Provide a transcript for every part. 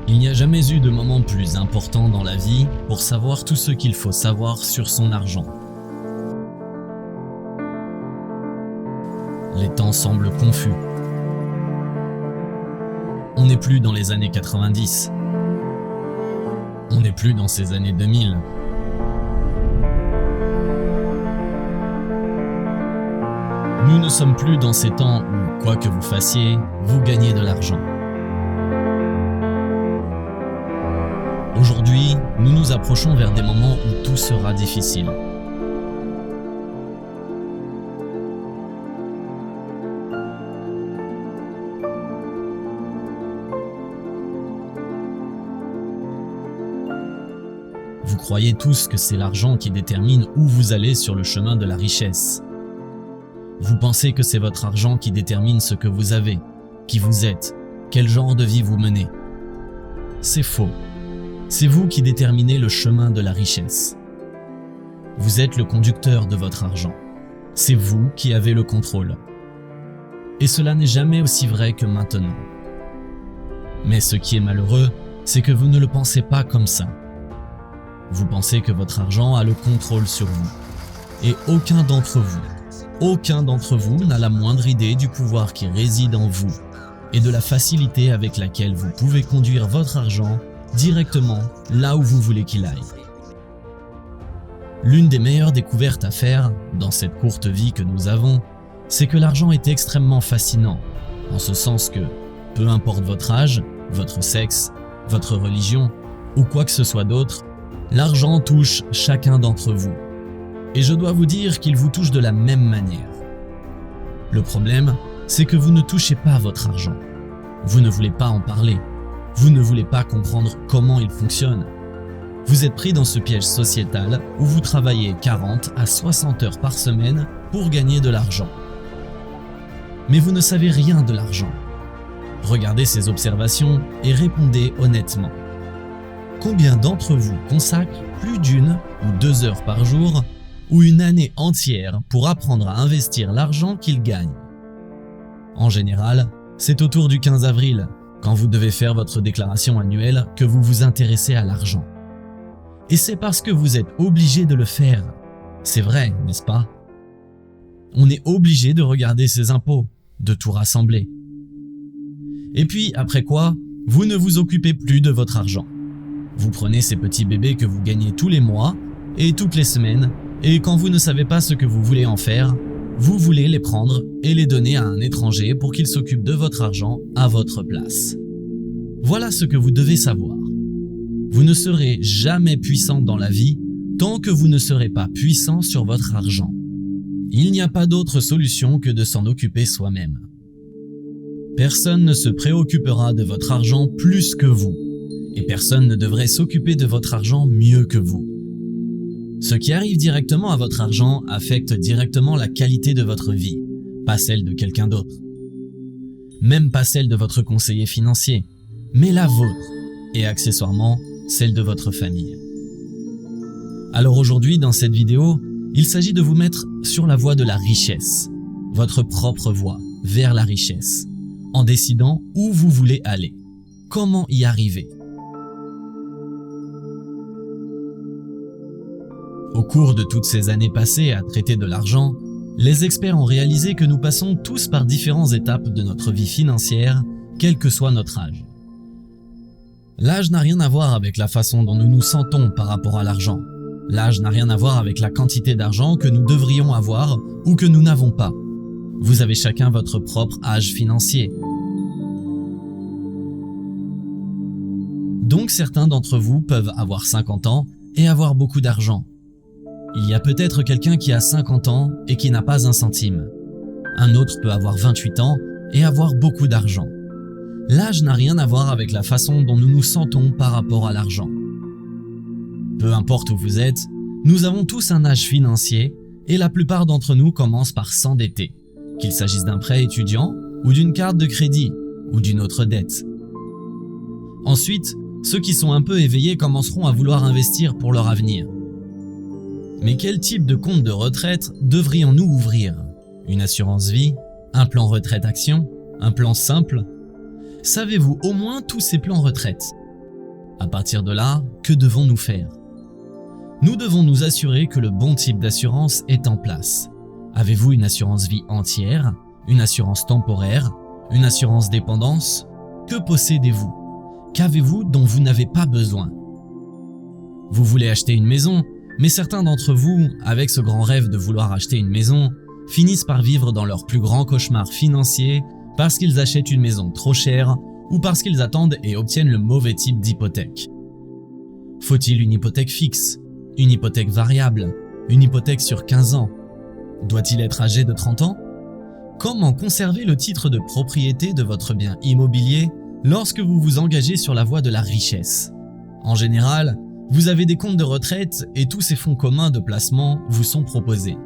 Il n'y a jamais eu de moment plus important dans la vie pour savoir tout ce qu'il faut savoir sur son argent. Les temps semblent confus. On n'est plus dans les années 90. On n'est plus dans ces années 2000. Nous ne sommes plus dans ces temps où, quoi que vous fassiez, vous gagnez de l'argent. Aujourd'hui, nous nous approchons vers des moments où tout sera difficile. Vous croyez tous que c'est l'argent qui détermine où vous allez sur le chemin de la richesse. Vous pensez que c'est votre argent qui détermine ce que vous avez, qui vous êtes, quel genre de vie vous menez. C'est faux. C'est vous qui déterminez le chemin de la richesse. Vous êtes le conducteur de votre argent. C'est vous qui avez le contrôle. Et cela n'est jamais aussi vrai que maintenant. Mais ce qui est malheureux, c'est que vous ne le pensez pas comme ça. Vous pensez que votre argent a le contrôle sur vous. Et aucun d'entre vous n'a la moindre idée du pouvoir qui réside en vous et de la facilité avec laquelle vous pouvez conduire votre argent directement là où vous voulez qu'il aille. L'une des meilleures découvertes à faire dans cette courte vie que nous avons, c'est que l'argent est extrêmement fascinant, en ce sens que, peu importe votre âge, votre sexe, votre religion ou quoi que ce soit d'autre, l'argent touche chacun d'entre vous. Et je dois vous dire qu'il vous touche de la même manière. Le problème, c'est que vous ne touchez pas votre argent. Vous ne voulez pas en parler. Vous ne voulez pas comprendre comment il fonctionne. Vous êtes pris dans ce piège sociétal où vous travaillez 40 à 60 heures par semaine pour gagner de l'argent. Mais vous ne savez rien de l'argent. Regardez ces observations et répondez honnêtement. Combien d'entre vous consacrent plus d'1 ou 2 heures par jour ou une année entière pour apprendre à investir l'argent qu'ils gagnent? En général, c'est autour du 15 avril, quand vous devez faire votre déclaration annuelle, que vous vous intéressez à l'argent. Et c'est parce que vous êtes obligé de le faire. C'est vrai, n'est-ce pas? On est obligé de regarder ses impôts, de tout rassembler. Et puis, après quoi, vous ne vous occupez plus de votre argent. Vous prenez ces petits bébés que vous gagnez tous les mois et toutes les semaines, et quand vous ne savez pas ce que vous voulez en faire, vous voulez les prendre et les donner à un étranger pour qu'il s'occupe de votre argent à votre place. Voilà ce que vous devez savoir. Vous ne serez jamais puissant dans la vie tant que vous ne serez pas puissant sur votre argent. Il n'y a pas d'autre solution que de s'en occuper soi-même. Personne ne se préoccupera de votre argent plus que vous, et personne ne devrait s'occuper de votre argent mieux que vous. Ce qui arrive directement à votre argent affecte directement la qualité de votre vie, pas celle de quelqu'un d'autre. Même pas celle de votre conseiller financier, mais la vôtre, et accessoirement celle de votre famille. Alors aujourd'hui, dans cette vidéo, il s'agit de vous mettre sur la voie de la richesse, votre propre voie vers la richesse, en décidant où vous voulez aller, comment y arriver. Au cours de toutes ces années passées à traiter de l'argent, les experts ont réalisé que nous passons tous par différentes étapes de notre vie financière, quel que soit notre âge. L'âge n'a rien à voir avec la façon dont nous nous sentons par rapport à l'argent. L'âge n'a rien à voir avec la quantité d'argent que nous devrions avoir ou que nous n'avons pas. Vous avez chacun votre propre âge financier. Donc certains d'entre vous peuvent avoir 50 ans et avoir beaucoup d'argent. Il y a peut-être quelqu'un qui a 50 ans et qui n'a pas un centime. Un autre peut avoir 28 ans et avoir beaucoup d'argent. L'âge n'a rien à voir avec la façon dont nous nous sentons par rapport à l'argent. Peu importe où vous êtes, nous avons tous un âge financier et la plupart d'entre nous commencent par s'endetter, qu'il s'agisse d'un prêt étudiant ou d'une carte de crédit ou d'une autre dette. Ensuite, ceux qui sont un peu éveillés commenceront à vouloir investir pour leur avenir. Mais quel type de compte de retraite devrions-nous ouvrir? Une assurance vie? Un plan retraite action? Un plan simple? Savez-vous au moins tous ces plans retraite? À partir de là, que devons-nous faire? Nous devons nous assurer que le bon type d'assurance est en place. Avez-vous une assurance vie entière, une assurance temporaire, une assurance dépendance? Que possédez-vous? Qu'avez-vous dont vous n'avez pas besoin? Vous voulez acheter une maison, mais certains d'entre vous, avec ce grand rêve de vouloir acheter une maison, finissent par vivre dans leur plus grand cauchemar financier parce qu'ils achètent une maison trop chère ou parce qu'ils attendent et obtiennent le mauvais type d'hypothèque. Faut-il une hypothèque fixe? Une hypothèque variable? Une hypothèque sur 15 ans? Doit-il être âgé de 30 ans? Comment conserver le titre de propriété de votre bien immobilier lorsque vous vous engagez sur la voie de la richesse? En général, vous avez des comptes de retraite et tous ces fonds communs de placement vous sont proposés.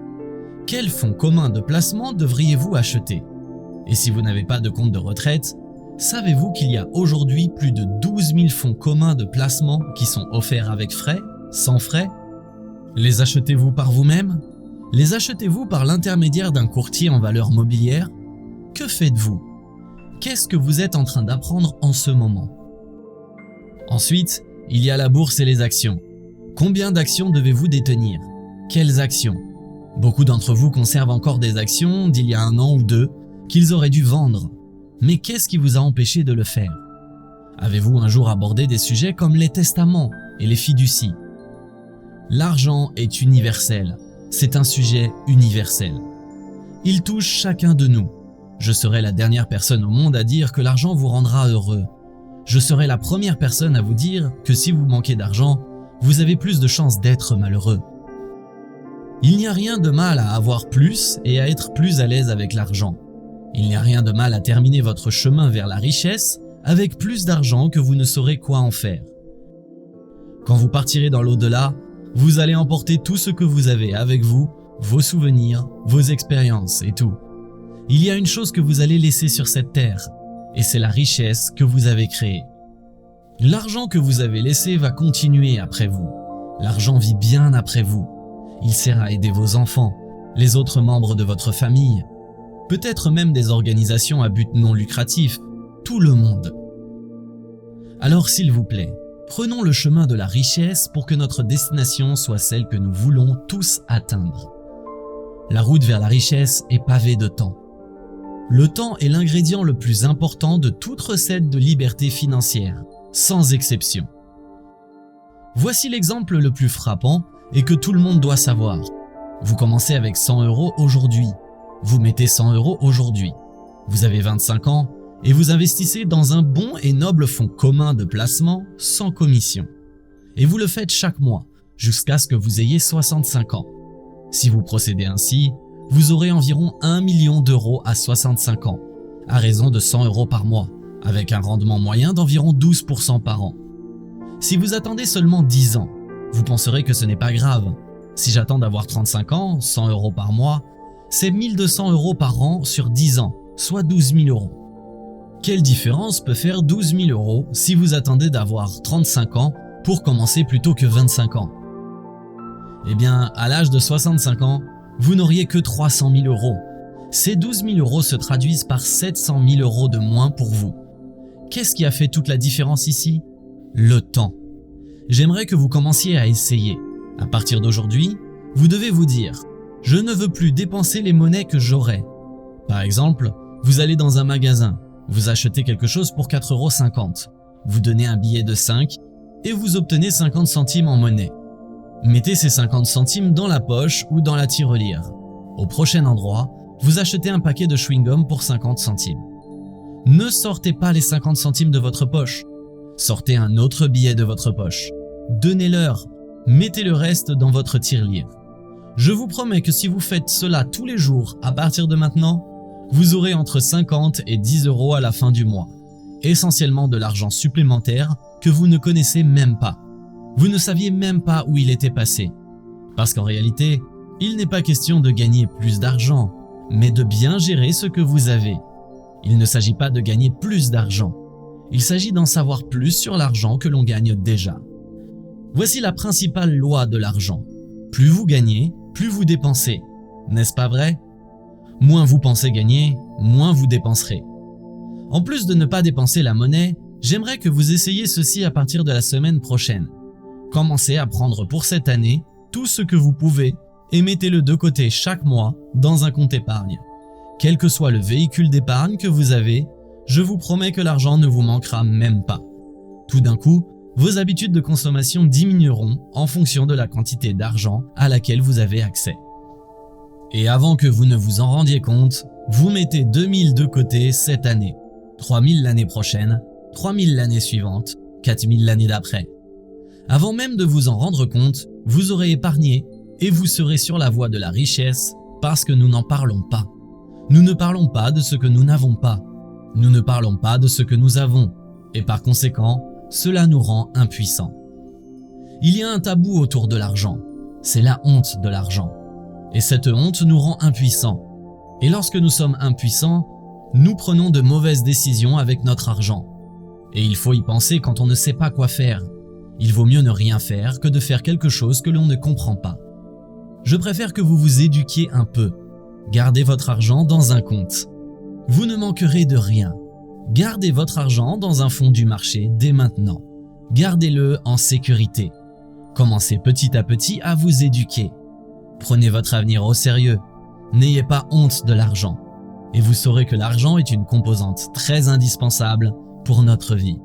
Quels fonds communs de placement devriez-vous acheter? Et si vous n'avez pas de compte de retraite, savez-vous qu'il y a aujourd'hui plus de 12 000 fonds communs de placement qui sont offerts avec frais, sans frais? Les achetez-vous par vous-même? Les achetez-vous par l'intermédiaire d'un courtier en valeurs mobilières? Que faites-vous? Qu'est-ce que vous êtes en train d'apprendre en ce moment? Ensuite, il y a la bourse et les actions. Combien d'actions devez-vous détenir? Quelles actions? Beaucoup d'entre vous conservent encore des actions d'il y a 1 an ou 2 qu'ils auraient dû vendre. Mais qu'est-ce qui vous a empêché de le faire? Avez-vous un jour abordé des sujets comme les testaments et les fiducies? L'argent est universel. C'est un sujet universel. Il touche chacun de nous. Je serai la dernière personne au monde à dire que l'argent vous rendra heureux. Je serai la première personne à vous dire que si vous manquez d'argent, vous avez plus de chances d'être malheureux. Il n'y a rien de mal à avoir plus et à être plus à l'aise avec l'argent. Il n'y a rien de mal à terminer votre chemin vers la richesse avec plus d'argent que vous ne saurez quoi en faire. Quand vous partirez dans l'au-delà, vous allez emporter tout ce que vous avez avec vous, vos souvenirs, vos expériences et tout. Il y a une chose que vous allez laisser sur cette terre, et c'est la richesse que vous avez créée. L'argent que vous avez laissé va continuer après vous. L'argent vit bien après vous. Il sert à aider vos enfants, les autres membres de votre famille, peut-être même des organisations à but non lucratif, tout le monde. Alors s'il vous plaît, prenons le chemin de la richesse pour que notre destination soit celle que nous voulons tous atteindre. La route vers la richesse est pavée de temps. Le temps est l'ingrédient le plus important de toute recette de liberté financière, sans exception. Voici l'exemple le plus frappant et que tout le monde doit savoir. Vous commencez avec 100 € aujourd'hui. Vous mettez 100 € aujourd'hui. Vous avez 25 ans et vous investissez dans un bon et noble fonds commun de placement sans commission. Et vous le faites chaque mois, jusqu'à ce que vous ayez 65 ans. Si vous procédez ainsi, vous aurez environ 1 million d'euros à 65 ans, à raison de 100 € par mois, avec un rendement moyen d'environ 12% par an. Si vous attendez seulement 10 ans, vous penserez que ce n'est pas grave. Si j'attends d'avoir 35 ans, 100 € par mois, c'est 1 200 € par an sur 10 ans, soit 12 000 €. Quelle différence peut faire 12 000 € si vous attendez d'avoir 35 ans pour commencer plutôt que 25 ans? Eh bien, à l'âge de 65 ans, vous n'auriez que 300 000 €. Ces 12 000 € se traduisent par 700 000 € de moins pour vous. Qu'est-ce qui a fait toute la différence ici? Le temps. J'aimerais que vous commenciez à essayer. À partir d'aujourd'hui, vous devez vous dire « Je ne veux plus dépenser les monnaies que j'aurai ». Par exemple, vous allez dans un magasin, vous achetez quelque chose pour 4,50 €. Vous donnez un billet de 5 et vous obtenez 50 centimes en monnaie. Mettez ces 50 centimes dans la poche ou dans la tirelire. Au prochain endroit, vous achetez un paquet de chewing-gum pour 50 centimes. Ne sortez pas les 50 centimes de votre poche. Sortez un autre billet de votre poche. Donnez-leur. Mettez le reste dans votre tirelire. Je vous promets que si vous faites cela tous les jours à partir de maintenant, vous aurez entre 50 et 10 € à la fin du mois. Essentiellement de l'argent supplémentaire que vous ne connaissez même pas. Vous ne saviez même pas où il était passé. Parce qu'en réalité, il n'est pas question de gagner plus d'argent, mais de bien gérer ce que vous avez. Il ne s'agit pas de gagner plus d'argent. Il s'agit d'en savoir plus sur l'argent que l'on gagne déjà. Voici la principale loi de l'argent. Plus vous gagnez, plus vous dépensez. N'est-ce pas vrai? Moins vous pensez gagner, moins vous dépenserez. En plus de ne pas dépenser la monnaie, J'aimerais que vous essayiez ceci à partir de la semaine prochaine. Commencez à prendre pour cette année tout ce que vous pouvez et mettez-le de côté chaque mois dans un compte épargne. Quel que soit le véhicule d'épargne que vous avez, je vous promets que l'argent ne vous manquera même pas. Tout d'un coup, vos habitudes de consommation diminueront en fonction de la quantité d'argent à laquelle vous avez accès. Et avant que vous ne vous en rendiez compte, vous mettez 2000 de côté cette année, 3000 l'année prochaine, 3000 l'année suivante, 4000 l'année d'après. Avant même de vous en rendre compte, vous aurez épargné et vous serez sur la voie de la richesse parce que nous n'en parlons pas. Nous ne parlons pas de ce que nous n'avons pas. Nous ne parlons pas de ce que nous avons et par conséquent, cela nous rend impuissants. Il y a un tabou autour de l'argent, c'est la honte de l'argent. Et cette honte nous rend impuissants. Et lorsque nous sommes impuissants, nous prenons de mauvaises décisions avec notre argent. Et il faut y penser quand on ne sait pas quoi faire. Il vaut mieux ne rien faire que de faire quelque chose que l'on ne comprend pas. Je préfère que vous vous éduquiez un peu. Gardez votre argent dans un compte. Vous ne manquerez de rien. Gardez votre argent dans un fonds du marché dès maintenant. Gardez-le en sécurité. Commencez petit à petit à vous éduquer. Prenez votre avenir au sérieux. N'ayez pas honte de l'argent. Et vous saurez que l'argent est une composante très indispensable pour notre vie.